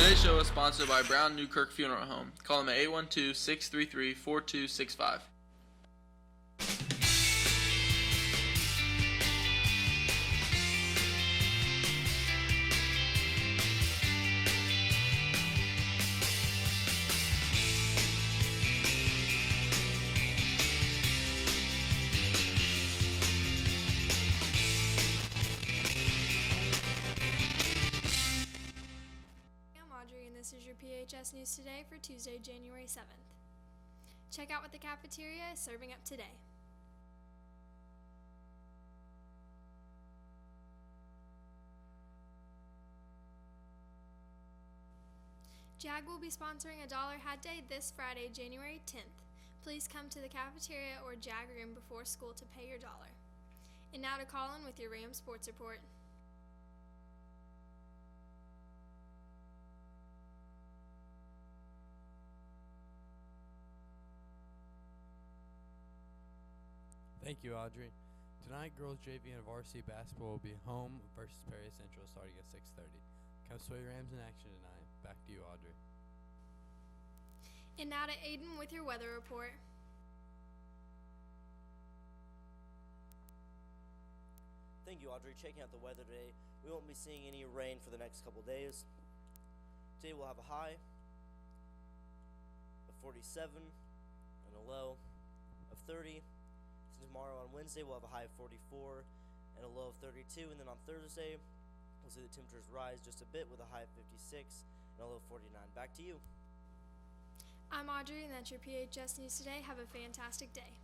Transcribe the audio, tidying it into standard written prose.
Today's show is sponsored by Brown Newkirk Funeral Home. Call them at 812-633-4265. Audrey, and this is your PHS News Today for Tuesday, January 7th. Check out what the cafeteria is serving up today. JAG will be sponsoring a Dollar Hat Day this Friday, January 10th. Please come to the cafeteria or JAG room before school to pay your dollar. And now to Kaulen with your Rams Sports Report. Thank you, Audrey. Tonight, girls JV and varsity basketball will be home versus Perry Central starting at 6:30. Come sway Rams in action tonight. Back to you, Audrey. And now to Adin with your weather report. Thank you, Audrey. Checking out the weather today, we won't be seeing any rain for the next couple days. Today we'll have a high of 47 and a low of 30. Tomorrow on Wednesday we'll have a high of 44 and a low of 32, and then on Thursday we'll see the temperatures rise just a bit with a high of 56 and a low of 49. Back to you. I'm Audrey, and that's your PHS News Today. Have a fantastic day.